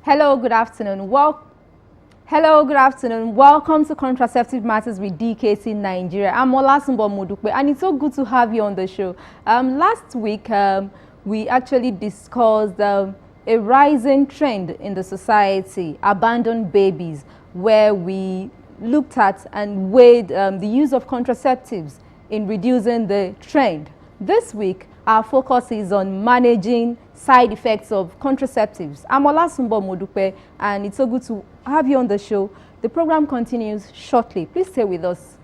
Hello, good afternoon. Hello, good afternoon. Welcome to Contraceptive Matters with DKC Nigeria. I'm Olasunbo Modupe, and it's so good to have you on the show. Last week, we actually discussed a rising trend in the society, abandoned babies, where we looked at and weighed the use of contraceptives in reducing the trend. This week, our focus is on managing side effects of contraceptives. I'm Olasunbo Modupe, and it's so good to have you on the show. The program continues shortly. Please stay with us.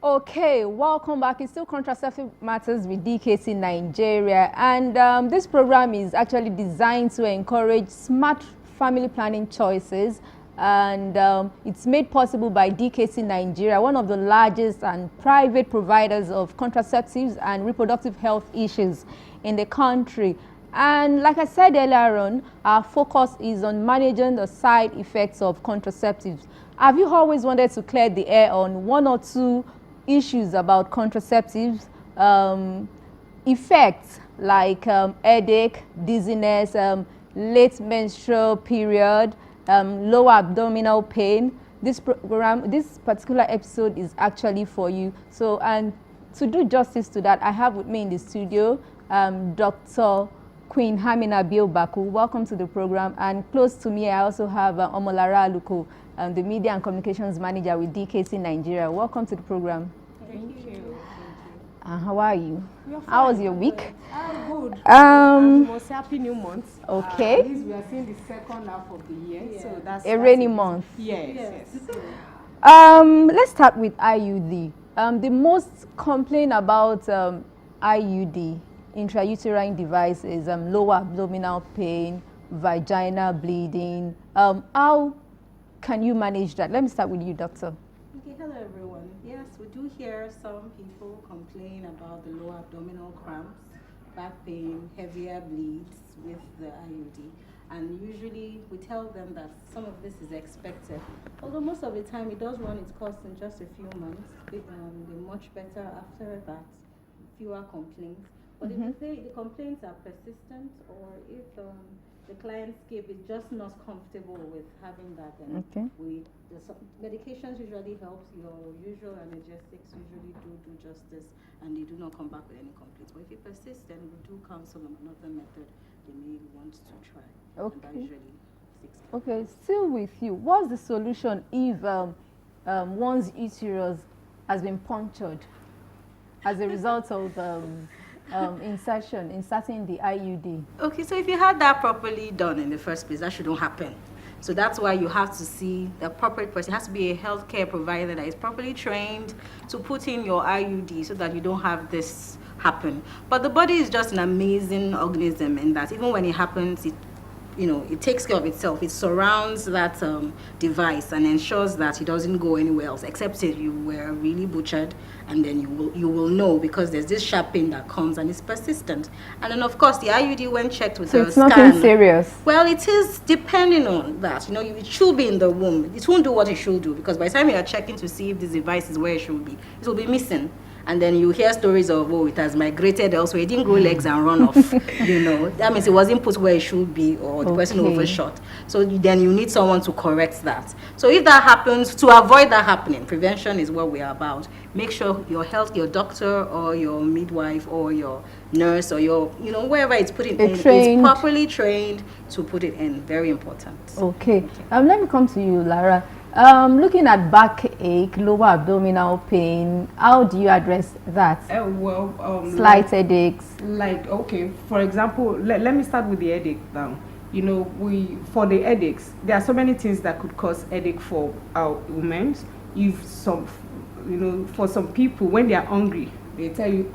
Okay, welcome back. It's still Contraceptive Matters with DKC Nigeria, and this program is actually designed to encourage smart family planning choices, and it's made possible by DKC Nigeria, one of the largest and private providers of contraceptives and reproductive health issues in the country. And like I said earlier on, our focus is on managing the side effects of contraceptives. Have you always wanted to clear the air on one or two issues about contraceptives, effects like headache, dizziness, late menstrual period, lower abdominal pain? This particular episode is actually for you. So, and to do justice to that, I have with me in the studio Dr. Queen Hamina Biobaku. Welcome to the program. And close to me, I also have Omolara Aluko, the Media and Communications Manager with DKC Nigeria. Welcome to the program. Thank you. How are you? How was your week? Good. Most happy new month. Okay. At least we are seeing the second half of the year, so that's a rainy month. Yes. Let's start with IUD. The most complaint about IUD, intrauterine devices, lower abdominal pain, vaginal bleeding. How can you manage that? Let me start with you, doctor. Okay, hello everyone. Yes, we do hear some people complain about the lower abdominal cramps, back pain, heavier bleeds with the IUD. And usually we tell them that some of this is expected. Although most of the time it does run its course in just a few months. They're much better after that, fewer complaints. But if the complaints are persistent, or if the clientscape is just not comfortable with having that, then medications usually help. Your usual analgesics usually do justice, and they do not come back with any complaints. But if it persists, then we do counsel them another method they may want to try. Okay. And that usually 6 months. Okay, still with you. What's the solution if one's uterus has been punctured as a result of inserting the IUD? Okay, so if you had that properly done in the first place, that shouldn't happen. So that's why you have to see the appropriate person. It has to be a healthcare provider that is properly trained to put in your IUD so that you don't have this happen. But the body is just an amazing organism in that even when it happens, it takes care of itself. It surrounds that device and ensures that it doesn't go anywhere else, except if you were really butchered, and then you will know, because there's this sharp pain that comes and it's persistent. And then of course the IUD, when checked with so a it's scan, nothing serious. Well, it is depending on that. It should be in the womb. It won't do what it should do, because by the time you are checking to see if this device is where it should be, it will be missing. And then you hear stories of, it has migrated elsewhere. It didn't grow legs and run off. That means it wasn't put where it should be, or the person overshot. So then you need someone to correct that. So if that happens, to avoid that happening, prevention is what we are about. Make sure your doctor or your midwife or your nurse or your, wherever it's put in, is properly trained to put it in. Very important. Okay. Let me come to you, Lara. Looking at backache, lower abdominal pain, how do you address that? Slight headaches. For example, let me start with the headache now. For the headaches, there are so many things that could cause headache for our women. For some people, when they are hungry, they tell you,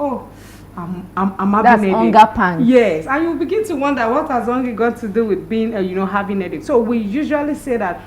I'm having That's headache. hunger pangs. Yes, and you begin to wonder, what has hunger got to do with being, having headache? So we usually say that,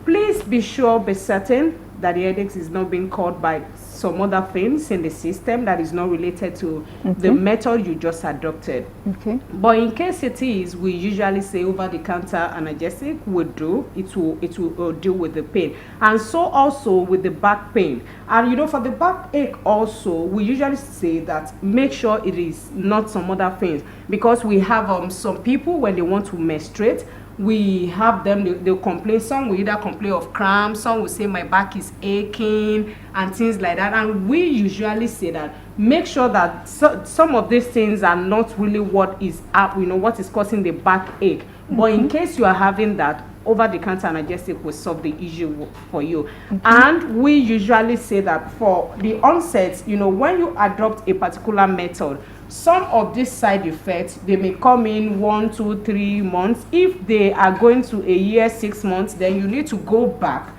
please be certain that the headaches is not being caused by some other things in the system that is not related to the method you just adopted. Okay. But in case it is, we usually say over-the-counter analgesic will do. It will deal with the pain, and so also with the back pain. And for the backache also, we usually say that make sure it is not some other things, because we have some people when they want to menstruate, we have them, they'll complain. Some will either complain of cramps, some will say my back is aching and things like that. And we usually say that make sure that some of these things are not really what is what is causing the backache. But in case you are having that, over-the-counter analgesic will solve the issue for you. And we usually say that for the onset, when you adopt a particular method, some of these side effects, they may come in 1, 2, 3 months. If they are going to a year, 6 months, then you need to go back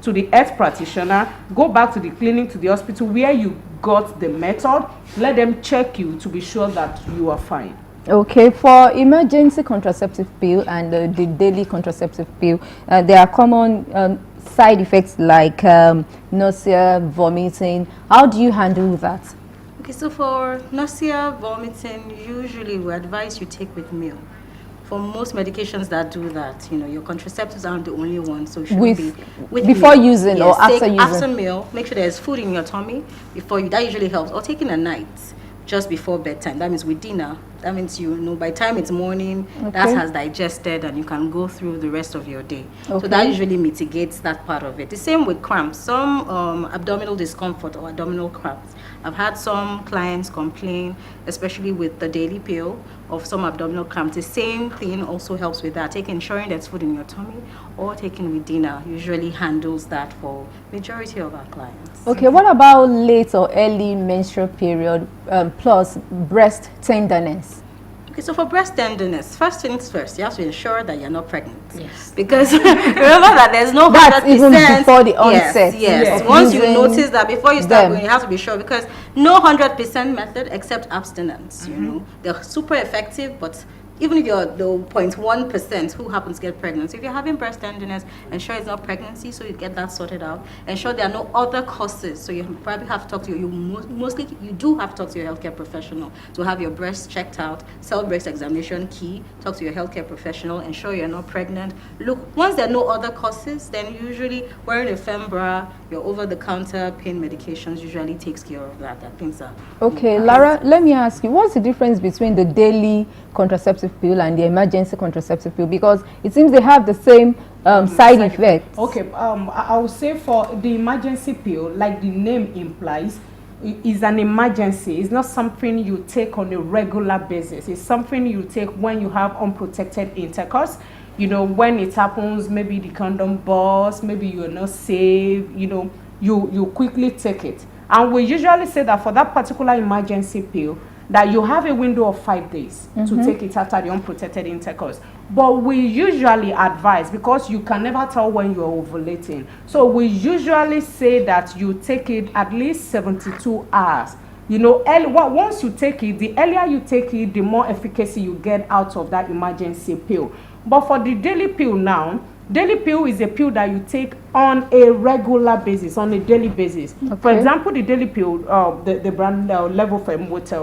to the health practitioner, go back to the clinic, to the hospital where you got the method. Let them check you to be sure that you are fine. Okay, for emergency contraceptive pill and the daily contraceptive pill, there are common side effects like nausea, vomiting. How do you handle that? Okay, so for nausea, vomiting, usually we advise you take with meal. For most medications that do that, you know, your contraceptives aren't the only ones, so it should be with before meal. using, or after using? After meal, make sure there's food in your tummy before you. That usually helps. Or taking a night just before bedtime. That means with dinner. That means, you know, by the time it's morning, that has digested and you can go through the rest of your day. So that usually mitigates that part of it. The same with cramps. Some abdominal discomfort or abdominal cramps. I've had some clients complain, especially with the daily pill, of some abdominal cramps. The same thing also helps with that. Ensuring there's food in your tummy or taking with dinner usually handles that for majority of our clients. Okay, what about late or early menstrual period plus breast tenderness? Okay, so for breast tenderness, first things first, you have to ensure that you're not pregnant. Yes. Because remember that there's no 100%. That's even before the onset. Yes. Once you notice that, before you start going, you have to be sure, because no 100% method except abstinence. You know, they're super effective, but even if you're the 0.1% who happens to get pregnant, so if you're having breast tenderness, ensure it's not pregnancy, so you get that sorted out. Ensure there are no other causes, so you probably have to talk to you do have to talk to your healthcare professional to have your breast checked out. Self-breast examination key. Talk to your healthcare professional. Ensure you're not pregnant. Look, once there are no other causes, then usually wearing a fembra, your over-the-counter pain medications usually takes care of that. That things are okay. Lara, let me ask you, what's the difference between the daily contraceptive pill and the emergency contraceptive pill, because it seems they have the same side effects? Okay, I would say for the emergency pill, like the name implies, is an emergency. It's not something you take on a regular basis. It's something you take when you have unprotected intercourse. You know, when it happens, maybe the condom bursts, maybe you're not safe, you know, you quickly take it. And we usually say that for that particular emergency pill, that you have a window of 5 days to take it after the unprotected intercourse. But we usually advise, because you can never tell when you're ovulating, so we usually say that you take it at least 72 hours. You know, once you take it, the earlier you take it, the more efficacy you get out of that emergency pill. But for the daily pill now, daily pill is a pill that you take on a regular basis, on a daily basis. Okay. For example, the daily pill, the brand level from with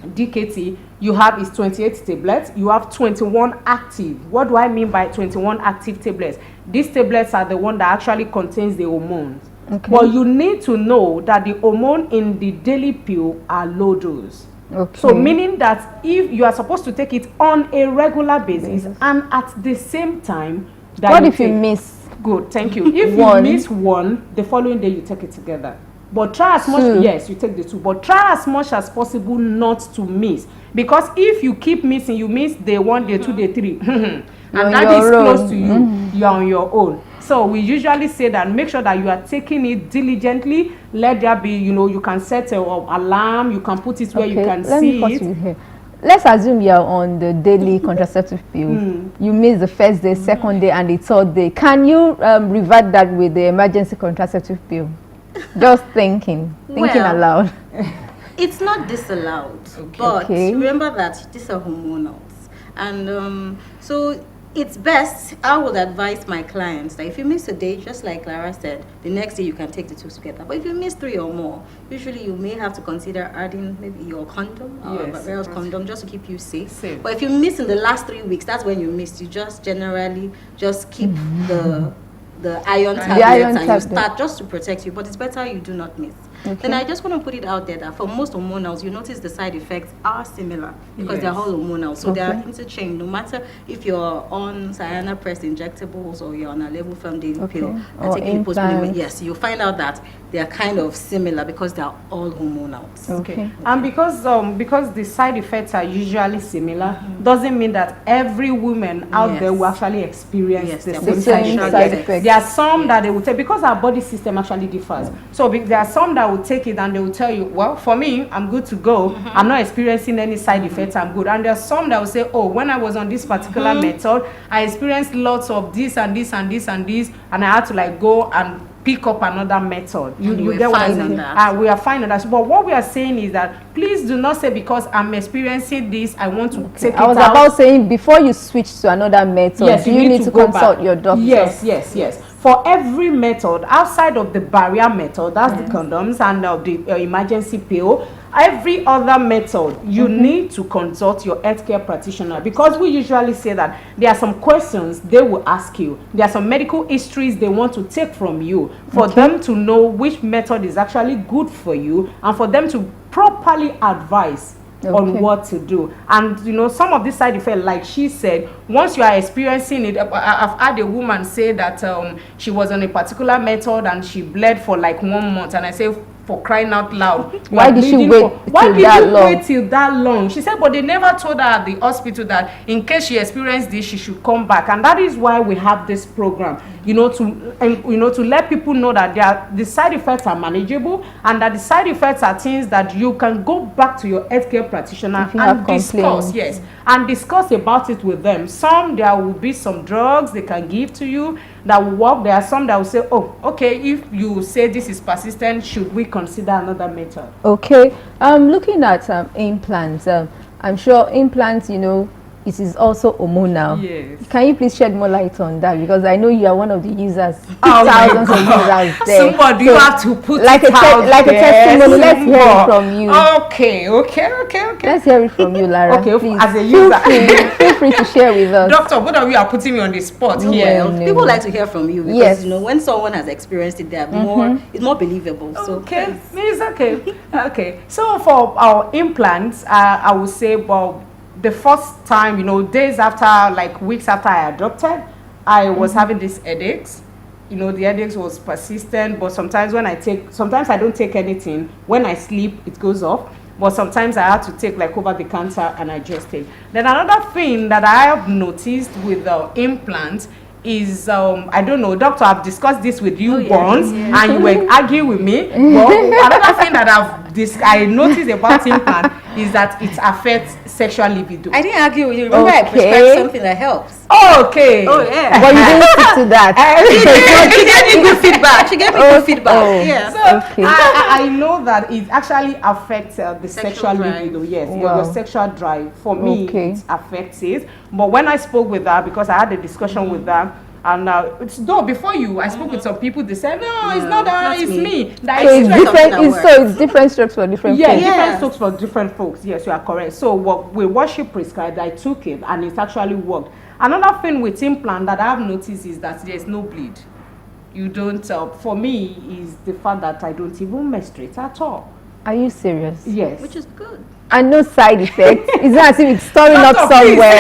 DKT, you have is 28 tablets. You have 21 active. What do I mean by 21 active tablets? These tablets are the one that actually contains the hormones. Okay. But you need to know that the hormone in the daily pill are low dose. Okay. So meaning that if you are supposed to take it on a regular basis and at the same time, that what if you miss? Good, thank you. If you miss one, the following day you take it together. But try as much, yes, you take the two, but try as much as possible not to miss. Because if you keep missing, you miss day 1, day 2, day 3, and that is close to you, you're on your own. So we usually say that make sure that you are taking it diligently. Let there be, you know, you can set an alarm, you can put it where you can see it. Let's assume you're on the daily contraceptive pill. You miss the first day, second day, and the third day. Can you revert that with the emergency contraceptive pill? Just thinking aloud. It's not disallowed, but remember that these are hormonals. And so it's best, I would advise my clients that if you miss a day, just like Lara said, the next day you can take the two together. But if you miss 3 or more, usually you may have to consider adding maybe your condom or various condom just to keep you safe. But if you miss in the last 3 weeks, that's when you missed. You just generally just keep the iron tablets and you start just to protect you, but it's better you do not miss. Then I just want to put it out there that for most hormonals, you notice the side effects are similar because they're all hormonal, so they are interchanged. No matter if you're on Ciana Press injectables or you're on a level from daily pill and taking postpartum, yes, you find out that they are kind of similar because they are all hormonals. And because the side effects are usually similar, doesn't mean that every woman out there will actually experience the same side effects. There are some that they will take, because our body system actually differs. So there are some that will will take it and they will tell you, well, for me, I'm good to go. I'm not experiencing any side effects. I'm good. And there are some that will say, oh, when I was on this particular method, I experienced lots of this and this and this and this, and I had to like go and pick up another method. You get what I mean? We are fine on that. But what we are saying is that please do not say because I'm experiencing this, I want to take it out. I was about saying before you switch to another method, yes, you need to consult your doctor. Yes. For every method outside of the barrier method, that's the condoms and the emergency pill, every other method you need to consult your healthcare practitioner, because we usually say that there are some questions they will ask you, there are some medical histories they want to take from you for them to know which method is actually good for you and for them to properly advise on what to do. And you know, some of the side effects, like she said, once you are experiencing it, I've had a woman say that she was on a particular method and she bled for like 1 month, and I say, for crying out loud, why did you wait till that long? She said, but they never told her at the hospital that in case she experienced this, she should come back. And that is why we have this program, to let people know that the side effects are manageable, and that the side effects are things that you can go back to your healthcare practitioner and discuss. Yes, and discuss about it with them. There will be some drugs they can give to you that will work. There are some that will say, oh, okay, if you say this is persistent, should we consider another method? Okay. Looking at implants, I'm sure implants, it is also hormonal. Yes. Can you please shed more light on that? Because I know you are one of the users, thousands of users there. Somebody, you have to put like a testimony. Let's hear it from you. Okay. Let's hear it from you, Lara. Okay, please. as a user. Feel free to share with us. Doctor, both of you are putting me on the spot here. Well, people like to hear from you because, when someone has experienced it, they're it's more believable. So okay, it's okay. Okay, so for our implants, I would say, well, the first time, days after, like weeks after I adopted, I was having these headaches. The headaches was persistent, but sometimes sometimes I don't take anything. When I sleep, it goes off. But sometimes I had to take like over the counter and I just take. Then another thing that I have noticed with the implants is, I don't know, doctor, I've discussed this with you once, and you were arguing with me. But another thing that I noticed about implant is that it affects sexual libido. I didn't argue with you. Remember, I prescribed something that helps. Okay. Oh, yeah. But you didn't stick to that. She gave me good feedback. She gave me good feedback. Yeah. So I know that it actually affects the sexual libido. Yes, your sexual drive. For me, it affects it. But when I spoke with her, because I had a discussion with her, and before you, I spoke with some people. They said, "No, it's not that. It's me." That so it's different. It's different strokes for different folks. Different strokes for different folks. Yes, you are correct. So what she prescribed, I took it, and it actually worked. Another thing with implant that I have noticed is that there's no bleed. You don't. For me, is the fact that I don't even menstruate at all. Are you serious? Yes. Which is good. And no side effects. It's not as if it's storing up somewhere.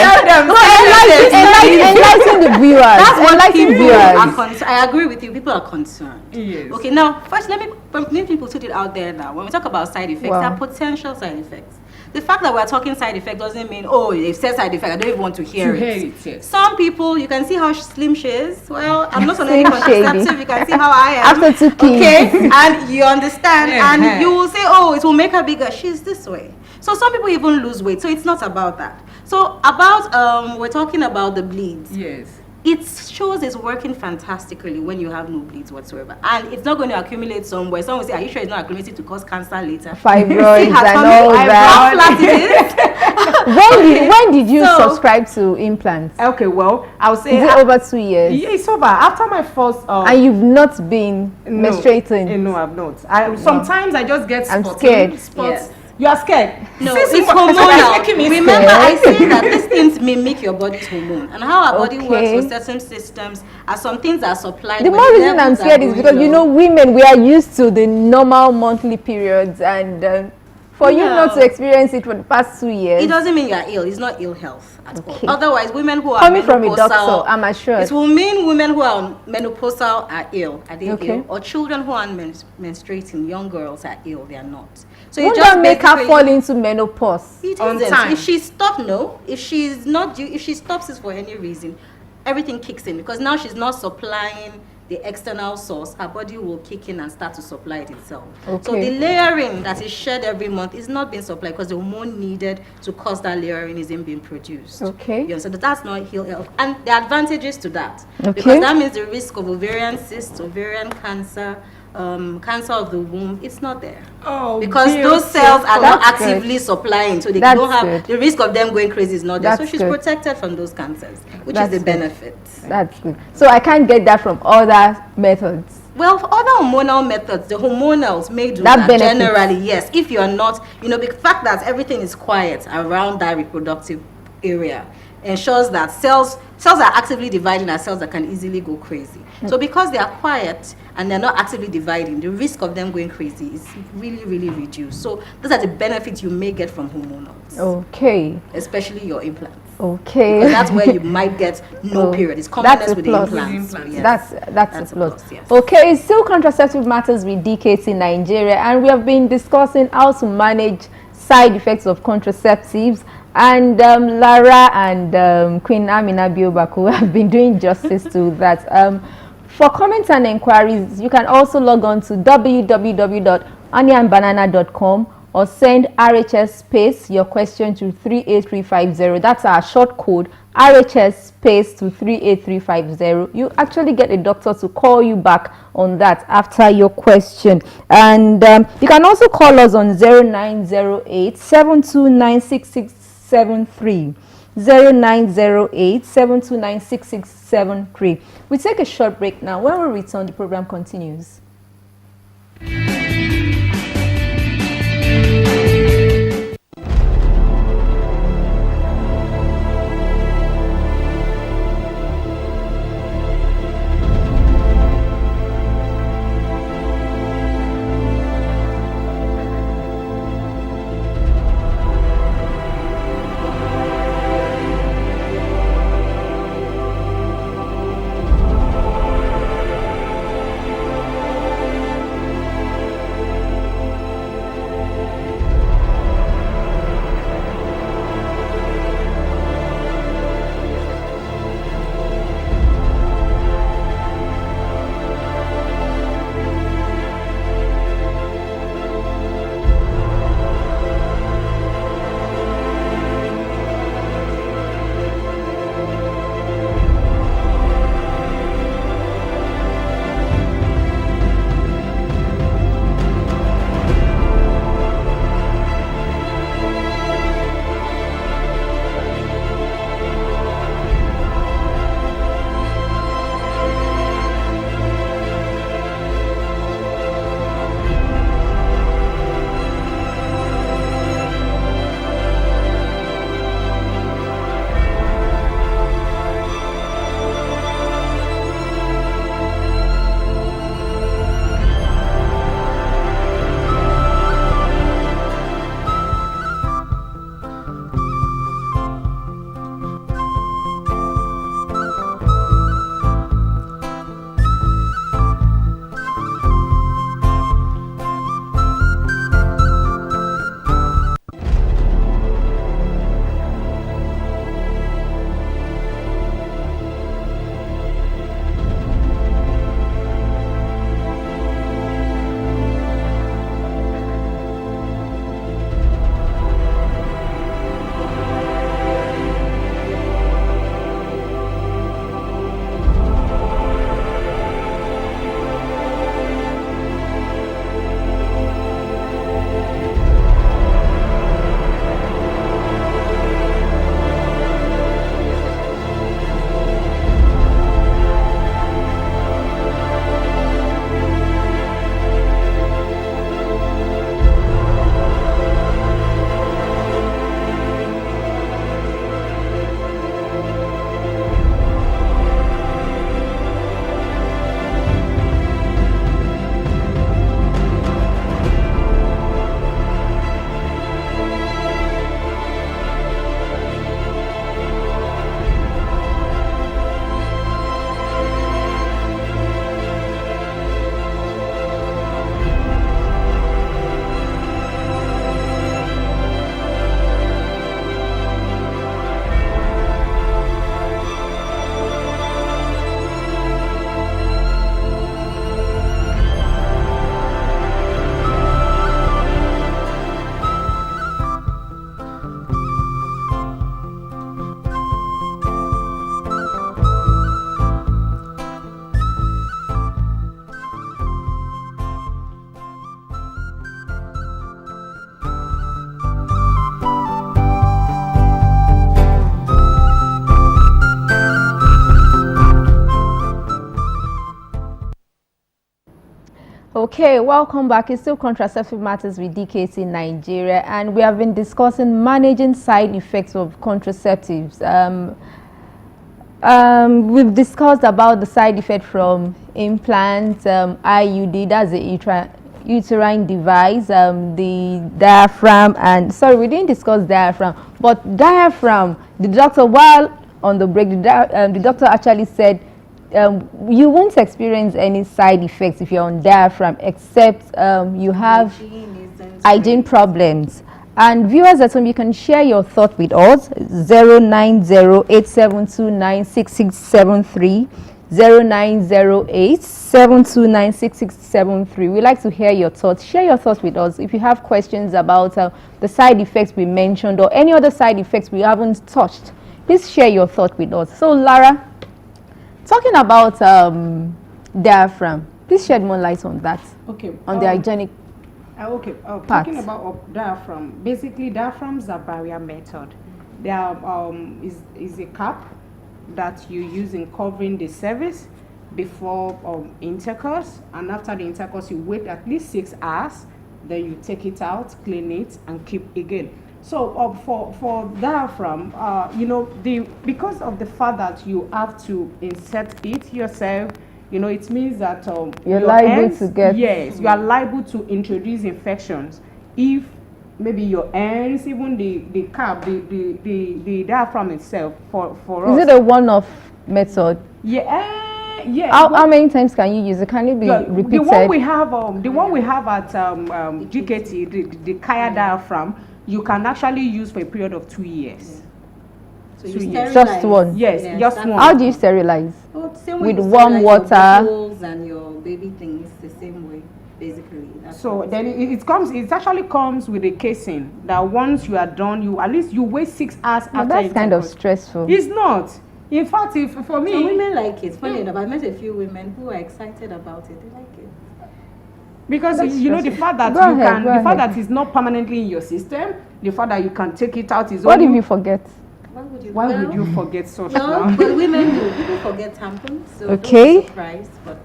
Enlighten the viewers. That's what people are concerned. I agree with you. People are concerned. Yes. Okay, now, first, let me people put it out there now. When we talk about side effects, there are potential side effects. The fact that we're talking side effect doesn't mean, they've said side effect, I don't even want to hear it. Yes. Some people, you can see how slim she is. Well, I'm not on any contraceptive. You can see how I am. After 2 kids. Okay, and you understand. And you will say, it will make her bigger. She's this way. So some people even lose weight. So it's not about that. So we're talking about the bleeds. Yes. It shows it's working fantastically when you have no bleeds whatsoever. And it's not going to accumulate somewhere. Someone will say, are you sure it's not accumulating to cause cancer later? Fibroids and all that. How flat it is. When did you subscribe to implants? Okay, well, I would say... Is it over 2 years? Yeah, it's over. After my first... and you've not been menstruating? No, I've not. Sometimes I just get I'm scared. Spots. Yes. You are scared? No, it's hormonal. Remember, I said that these things mimic your body's hormone. And how our body works with certain systems are some things that are supplied. The more reason I'm scared is because, women, we are used to the normal monthly periods. And for you not to experience it for the past 2 years. It doesn't mean you are ill. It's not ill health at all. Otherwise, women who are coming from a doctor, I'm assured. It will mean women who are menopausal are ill. Are they ill? Or children who are menstruating, young girls are ill. They are not. So won't that make her fall into menopause? It isn't. If she stops, no. If she's not due, if she stops it for any reason, everything kicks in because now she's not supplying the external source, her body will kick in and start to supply it itself. Okay. So the layering that is shed every month is not being supplied because the hormone needed to cause that layering isn't being produced. Okay. So that's not health. And the advantages to that, Okay. because that means the risk of ovarian cysts, ovarian cancer, cancer of the womb, it's not there. Oh, because those cells are not That's actively good. supplying, so they That's don't have good. the risk of them going crazy is not there. That's So she's good. protected from those cancers, which That's is the good. benefit. That's good. So I can't get that from other methods. Well, for other hormonal methods, the hormonals may do That that, benefits. generally, yes. If you're not, the fact that everything is quiet around that reproductive area ensures that cells are actively dividing are cells that can easily go crazy. So because they are quiet and they're not actively dividing, the risk of them going crazy is really, really reduced. So those are the benefits you may get from hormonals, Okay. especially your implants. Okay. Because that's where you might get no Oh, period. It's that's commonness a with the plus. implants. So yes, That's a plus. yes. Okay, it's still contraceptive matters with DKC Nigeria, and we have been discussing how to manage side effects of contraceptives. And Lara and Queen Amina Biobaku have been doing justice to that. For comments and inquiries, you can also log on to www.oniandbanana.com or send RHS space your question to 38350. That's our short code, RHS space to 38350. You actually get a doctor to call you back on that after your question. And you can also call us on 0908 729 6673. 0908 729 6673. We take a short break now. When we return, the program continues. Okay, welcome back. It's still Contraceptive Matters with DKC Nigeria, and we have been discussing managing side effects of contraceptives. We've discussed about the side effect from implants, IUD, that's the uterine device, the diaphragm, and sorry, we didn't discuss diaphragm, but diaphragm, the doctor, while on the break, the doctor actually said you won't experience any side effects if you're on diaphragm, except you have hygiene problems. And viewers at home, you can share your thought with us. 09087296673, 0908-729-6673. We like to hear your thoughts. Share your thoughts with us. If you have questions about the side effects we mentioned or any other side effects we haven't touched, please share your thought with us. So, Lara, talking about diaphragm, please shed more light on that. Okay. On the hygienic. Talking about diaphragm, basically diaphragms are barrier method. They are is a cap that you use in covering the cervix before intercourse, and after the intercourse you wait at least 6 hours, then you take it out, clean it, and keep again. So for diaphragm, because of the fact that you have to insert it yourself, it means that you're liable to get. Yes, you are liable to introduce infections if maybe your ends, even the cap, the diaphragm itself. For us, is it a one-off method? Yeah. Yeah. How many times can you use it? Can it be repeated? The one we have, at GKT, the Kaya diaphragm, you can actually use for a period of 2 years. So you sterilize. Just one? Yes, just one. How do you sterilize? Well, same with way you warm sterilize water. your bottles and your baby things, the same way, basically. So then it actually comes with a casing that once you are done, at least you wait 6 hours after. That's kind of stressful. It's not. In fact, for me, so women like it. Funny enough, I met a few women who are excited about it. They like it. Because the fact that the fact that it's not permanently in your system, the fact that you can take it out is. What if you forget? Why would you forget such? No, but women do. People forget tampons, so okay. Don't be surprised. But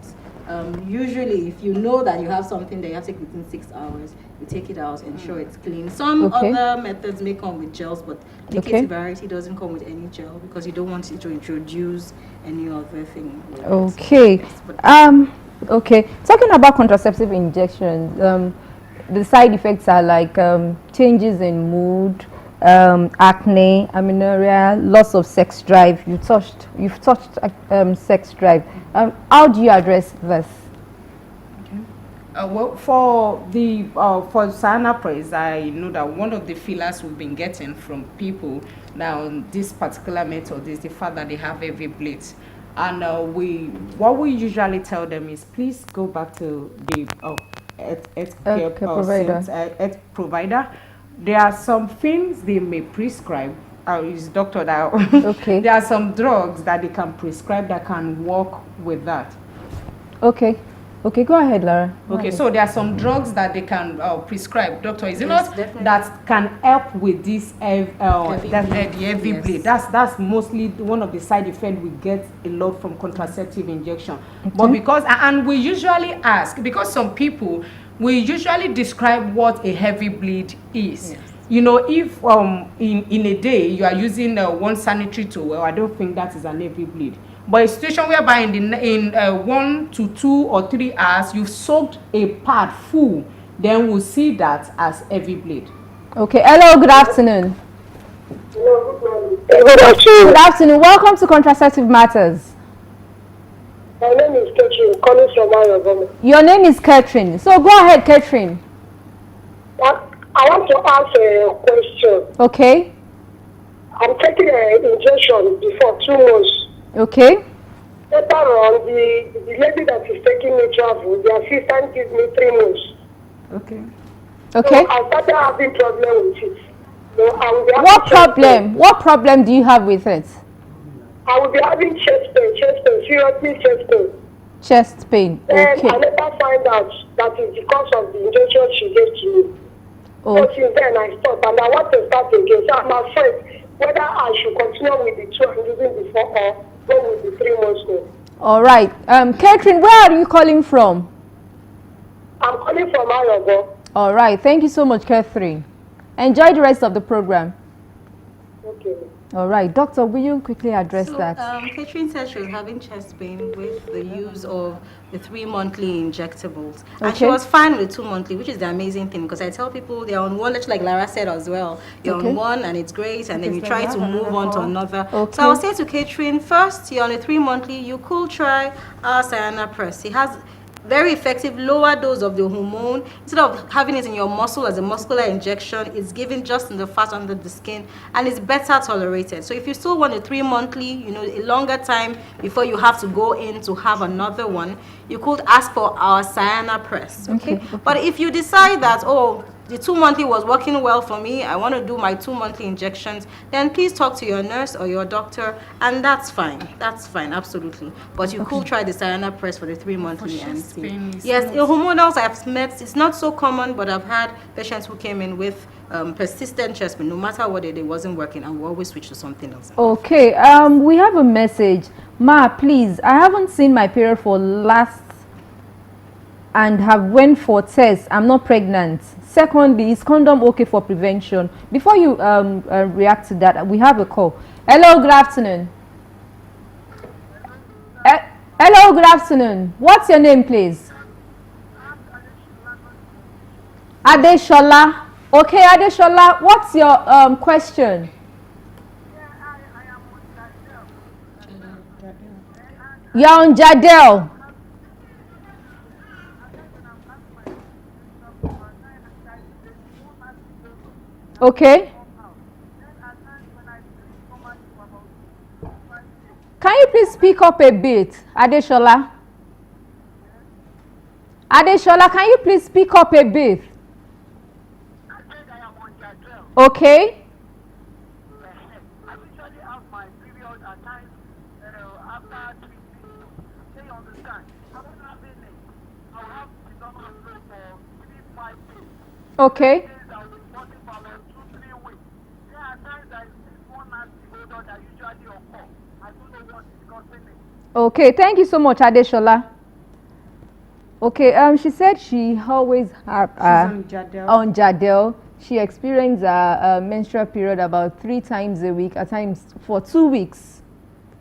usually, if you know that you have something that you have to take within 6 hours, you take it out, ensure it's clean. Some other methods may come with gels, but DKT variety doesn't come with any gel because you don't want it to introduce any other thing. Okay. Okay. Talking about contraceptive injections, the side effects are like changes in mood, acne, amenorrhea, loss of sex drive. You've touched sex drive. How do you address this? Well, for Cyanopress, I know that one of the feelers we've been getting from people now on this particular method is the fact that they have heavy bleeds. And what we usually tell them is, please go back to the health provider. There are some things they may prescribe. Is doctor that okay. There are some drugs that they can prescribe that can work with that. Okay. Okay, go ahead, Lara. Okay, so there are some drugs that they can prescribe. Doctor, is it not definitely. That can help with this heavy bleed? That's mostly one of the side effects we get a lot from contraceptive injection. Okay. But because, and we usually ask, because some people, we usually describe what a heavy bleed is. Yes. If in a day you are using one sanitary towel, I don't think that is an heavy bleed. But a situation whereby in 1 to 2 or 3 hours you've soaked a pad full, then we'll see that as heavy bleed. Okay. Hello. Good afternoon. Hello. Good afternoon. Good afternoon. Welcome to Contraceptive Matters. My name is Catherine, calling from Ayogoma. Your name is Catherine. So go ahead, Catherine. I want to ask a question. Okay. I'm taking an injection before 2 months. Okay. Later on, the lady that is taking me travel, the assistant gives me 3 months. Okay. Okay. So I started having problem with it. So what problem? What problem do you have with it? I will be having chest pain, seriously chest pain. Chest pain. Okay. And I later find out that is because of the injection she gave to me. Oh. So since then I stopped and I want to start again. So I'm afraid whether I should continue with the 2 I'm using before or go with the 3 months now. All right. Catherine, where are you calling from? calling from Ayogo. All right. Thank you so much, Catherine. Enjoy the rest of the program. Okay. All right. Doctor, will you quickly address that? Catherine said she was having chest pain with the use of the 3 monthly injectables. And she Okay. was fine with 2 monthly, which is the amazing thing, because I tell people they're on one, like Lara said as well. You're Okay. on one and it's great, and then Okay, you so try we to have move another on to call. another. Okay. So I will say to Catherine, first, you're on a 3 monthly, you could try our Cyana Press. It has very effective lower dose of the hormone. Instead of having it in your muscle as a muscular injection, it's given just in the fat under the skin, and it's better tolerated. So if you still want a 3 monthly, you know, a longer time before you have to go in to have another one, you could ask for our Cyana Press. Okay? But if you decide that, oh, the 2 monthly was working well for me, I want to do my 2 monthly injections, then please talk to your nurse or your doctor, and that's fine. That's fine, absolutely. But you could try the Cyana Press for the 3 monthly and chest see. pain, it's Yes, not- in hormonals I've met, it's not so common, but I've had patients who came in with persistent chest pain. No matter what it wasn't working, and we always switch to something else. Okay. We have a message. Ma, please. I haven't seen my period for last and have went for tests. I'm not pregnant. Secondly, is condom okay for prevention? Before you react to that, we have a call. Hello, good afternoon. Hello, good afternoon. What's your name, please? Adeshola. Okay, Adeshola, what's your question? You're on Jadel. Okay. Can you please speak up a bit, Adeshola? Adeshola, can you please speak up a bit? Okay. I usually have my period at times after 3 weeks. Say you understand. I don't have any. I'll have the doctor for 3-5 days. Okay. Days I'll be reporting for about 2-3 weeks. There are times I see one nasty odor that usually occur. I don't know what is causing it. Okay, thank you so much, Adeshola. Okay, she said she always have She's on Jadel. on Jadel. She experienced a menstrual period about 3 times a week, at times for 2 weeks.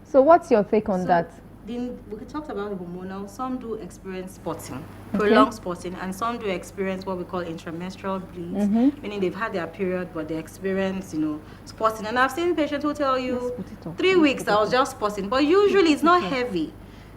So what's your take on that? We talked about hormonal. Some do experience spotting, prolonged spotting, and some do experience what we call intramenstrual bleeds, meaning they've had their period but they experience, spotting. And I've seen patients who tell you 3 weeks I was just spotting, but usually it's not heavy.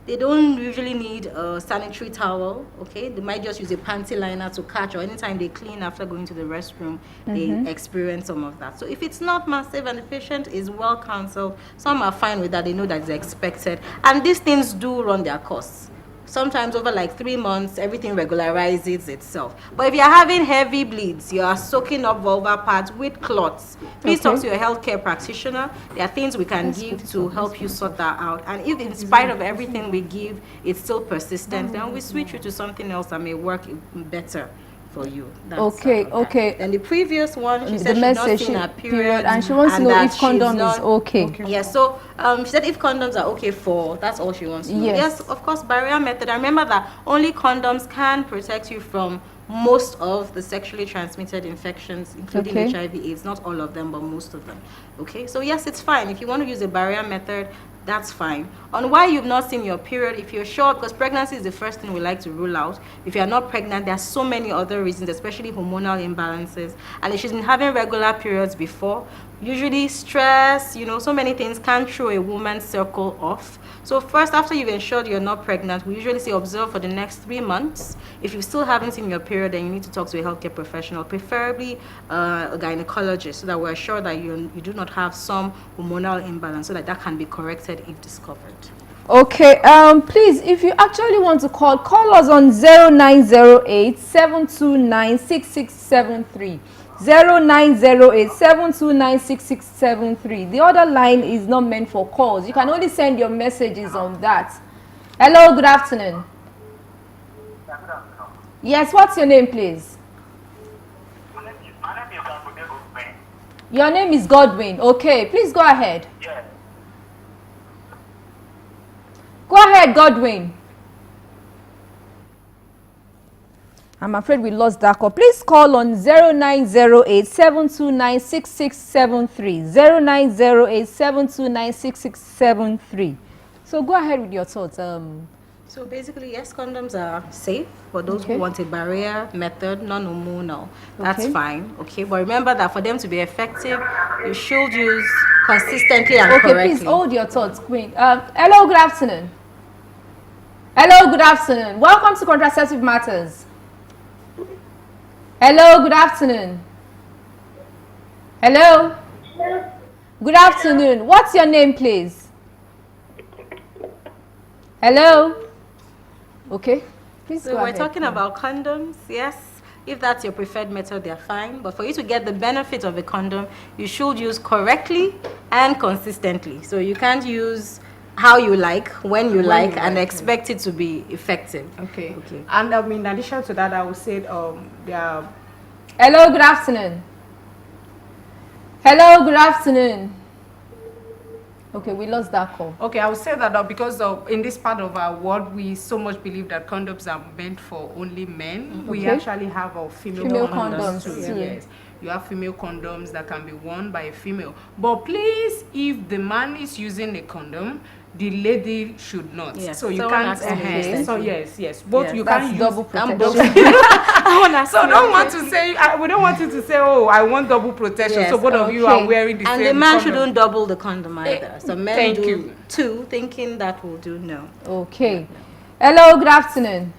They don't usually need a sanitary towel, okay? They might just use a panty liner to catch, or anytime they clean after going to the restroom, they experience some of that. So if it's not massive and the patient is well counseled, some are fine with that. They know that it's expected. And these things do run their course. Sometimes over like 3 months, everything regularizes itself. But if you're having heavy bleeds, you are soaking up vulvar pads with clots, please talk to your healthcare practitioner. There are things we can give to help you sort that out. And if in spite of everything we give, it's still persistent, then we switch you to something else that may work better for you. That's Okay, okay. Then the previous one, she The said she's not message, seen her period, and she wants to know that if condom she's not- is okay. Yeah, so she said if condoms are okay for, that's all she wants to know. Yes. Yes, of course, barrier method. And remember that only condoms can protect you from most of the sexually transmitted infections, including Okay. HIV/AIDS. Not all of them, but most of them. Okay, so yes, it's fine. If you want to use a barrier method, that's fine. On why you've not seen your period, if you're sure, because pregnancy is the first thing we like to rule out. If you're not pregnant, there are so many other reasons, especially hormonal imbalances. And if she's been having regular periods before, usually stress, so many things can throw a woman's circle off. So first, after you've ensured you're not pregnant, we usually say observe for the next 3 months. If you still haven't seen your period, then you need to talk to a healthcare professional, preferably a gynecologist, so that we're sure that you do not have some hormonal imbalance, so that can be corrected if discovered. Okay, please, if you actually want to call us on 0908 729 6673. 0908 729 6673. The other line is not meant for calls. You can only send your messages on that. Hello, good afternoon. Yes, what's your name, please? My name is Godwin. Your name is Godwin. Okay, please go ahead. Yes. Go ahead, Godwin. I'm afraid we lost that call. Please call on 0908 729 6673. 0908 729 6673. So go ahead with your thoughts. So basically, yes, condoms are safe for those Okay. who want a barrier method, non-hormonal. That's Okay. fine. Okay, but remember that for them to be effective, you should use consistently and Okay, correctly. please hold your thoughts, Queen. Hello, good afternoon. Hello, good afternoon. Welcome to Contraceptive Matters. Hello, good afternoon. Hello. Good afternoon. What's your name, please? Hello. Okay. Please So go we're ahead. talking about condoms. Yes, if that's your preferred method, they're fine. But for you to get the benefit of a condom, you should use correctly and consistently. So you can't use how you like, when you like, and expect it to be effective. Okay. Okay. And in addition to that, I would say there are. Hello, good afternoon. Hello, good afternoon. Okay, we lost that call. Okay, I would say that because in this part of our world, we so much believe that condoms are meant for only men. We Okay. actually have female Female condoms, condoms, too. too. Yes, you have female condoms that can be worn by a female. But please, if the man is using a condom, the lady should not. Yes, So you someone can't. asked me recently. So yes. Both Yes, you That's can't double use. protection. I want to So don't want to say. We don't want you to say, "Oh, I want double protection." Yes, So both of you are okay. wearing the And same the man condom. shouldn't double the condom either. So men thank do you. two, thinking that will do no. Okay. Hello, good afternoon.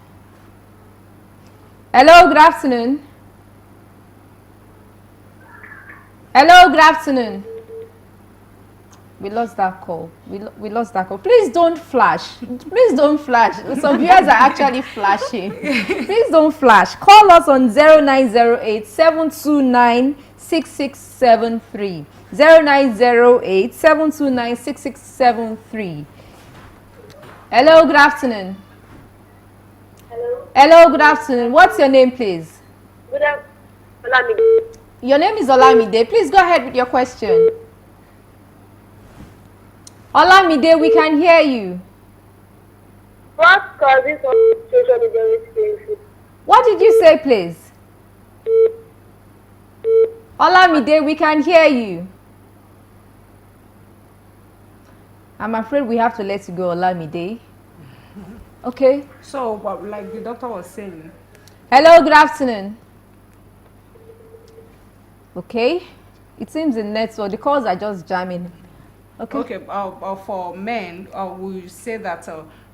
Hello, good afternoon. Hello, good afternoon. We lost that call. We lost that call. Please don't flash. Please don't flash. Some viewers are actually flashing. Please don't flash. Call us on 0908 729 6673. 0908 729 6673. Hello, good afternoon. Hello. Hello, good afternoon. What's your name, please? Good afternoon. Your name is Olamide. Please go ahead with your question. Olamide, we can hear you. What causes social media painful? What did you say, please? Olamide, we can hear you. I'm afraid we have to let you go, Olamide. Okay. So, like the doctor was saying. Hello, good afternoon. Okay. It seems the network, the calls are just jamming. Okay. Okay, for men, we say that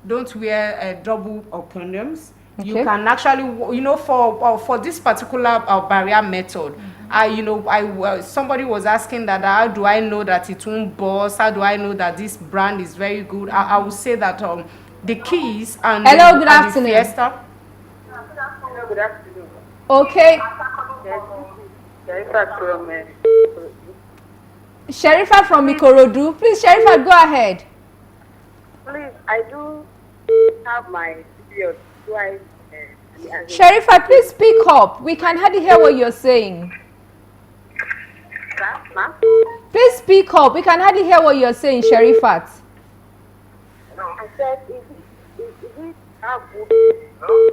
don't wear double condoms. You Okay. can actually, for this particular barrier method, somebody was asking that how do I know that it won't burst? How do I know that this brand is very good? I would say that the keys and Hello, good and afternoon. the Fiesta. Good afternoon. Okay. Yes, from Sherifa from Ikorodu. Please, Sherifa, go ahead. please, I do have my period twice. Sherifa, please speak up. We can hardly hear what you're saying. Ma'am? Please speak up. We can hardly hear what you're saying, Sherifat. I said, is it how good?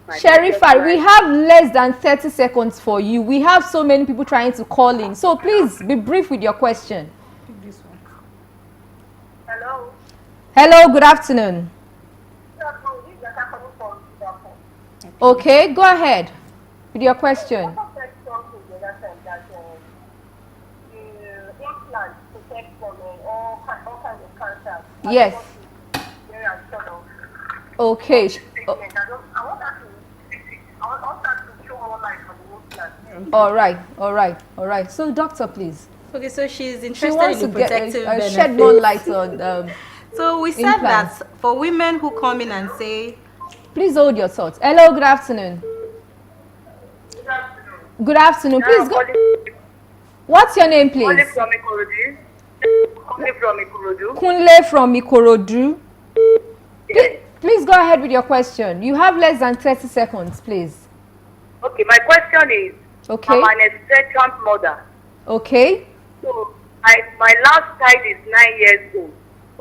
Sherifat, we have less than 30 seconds for you. We have so many people trying to call in. So please be brief with your question. This one. Hello? Hello, good afternoon. Okay, go ahead with your question. Yes. Okay. All right. So, doctor, please. Okay, so she's She interested wants in to the protective get shed more benefits. light on. So we said implants. that for women who come in and say, Please hold your thoughts. Hello, good afternoon. Good afternoon. Please go. What's your name, please? From Ikorodu. Kunle from Ikorodu. Please go ahead with your question. You have less than 30 seconds, please. Okay, my question is, Okay. I'm an expectant mother. Okay. So, my last child is 9 years old.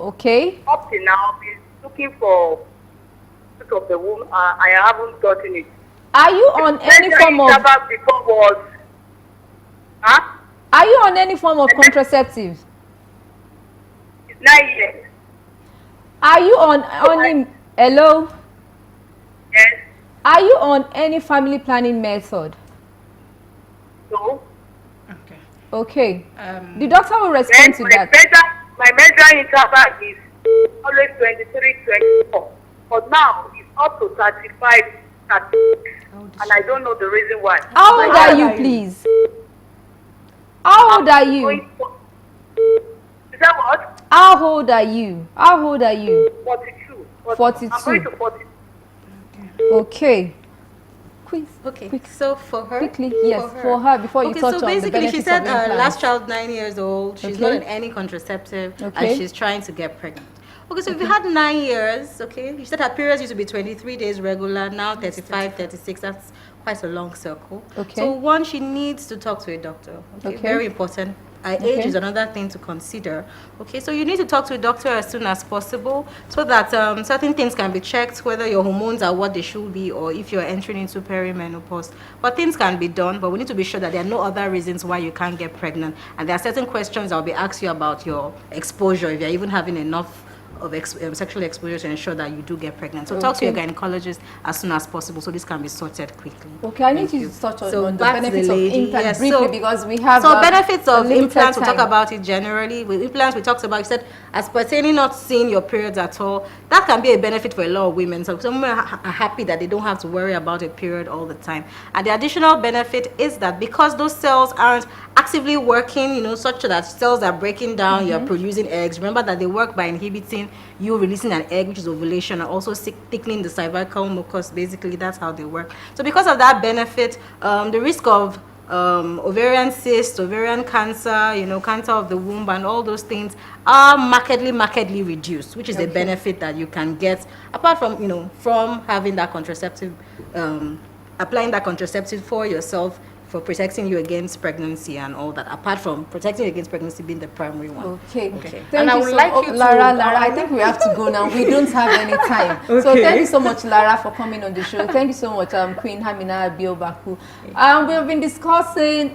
Okay. Up till now, I've been looking for fruit of the womb. I haven't gotten it. Are you on any form of? Before was, huh? Are you on any form of contraceptives? It's 9 years. Are you on any? Hello. Yes. Are you on any family planning method? No. Okay. Okay. The doctor will respond to that. My menstrual interval is always 23, 24. But now it's up to 35, 36. And I don't know the reason why. How old are you, please? How old are you? Is that what? How old are you? How old are you? 42. 42. I'm going to 42. Okay. Quick. Okay, Quick. so for her, Quickly, yes, for her, before you okay, touch so on the basically she benefits said of implants. last child 9 years old, she's not Okay. on any contraceptive, Okay. and she's trying to get pregnant. Okay, so if you had 9 years, okay, you said her periods used to be 23 days regular, now 35, 36, that's quite a long circle. Okay. So one, she needs to talk to a doctor. Okay. Very important. Age is another thing to consider. Okay, so you need to talk to a doctor as soon as possible so that certain things can be checked, whether your hormones are what they should be or if you're entering into perimenopause. But things can be done, but we need to be sure that there are no other reasons why you can't get pregnant. And there are certain questions I'll be asking you about your exposure, if you're even having enough of sexual exposure to ensure that you do get pregnant. So talk to your gynecologist as soon as possible so this can be sorted quickly. Okay, I need Thank you to touch on, So on the back to benefits the of lady. implants Yes, briefly so- because we have So benefits of limited implants, we'll talk time. about it generally. With implants, we talked about, you said, as pertaining not seeing your periods at all, that can be a benefit for a lot of women. So some women are happy that they don't have to worry about a period all the time. And the additional benefit is that because those cells aren't actively working, you know, such that cells are breaking down, you're producing eggs. Remember that they work by inhibiting you releasing an egg, which is ovulation, and also thickening the cervical mucus. Basically, that's how they work. So because of that benefit, the risk of ovarian cyst, ovarian cancer, you know, cancer of the womb and all those things are markedly reduced, which is a benefit that you can get apart from, you know, from having that contraceptive, applying that contraceptive for yourself, for protecting you against pregnancy and all that, apart from protecting you against pregnancy being the primary one. Okay. Thank And I you would so like much. you to- Lara, I think we have to go now. We don't have any time. So Okay. thank you so much, Lara, for coming on the show. Thank you so much, Queen Hamina Abiobaku. We have been discussing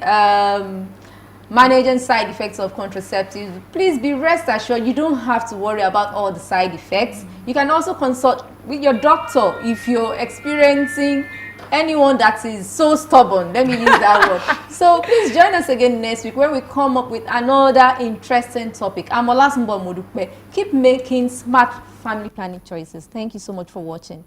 managing side effects of contraceptives. Please be rest assured you don't have to worry about all the side effects. You can also consult with your doctor if you're experiencing anyone that is so stubborn, let me use that word. So please join us again next week when we come up with another interesting topic. I'm Olasunbo Modupe. Keep making smart family planning choices. Thank you so much for watching.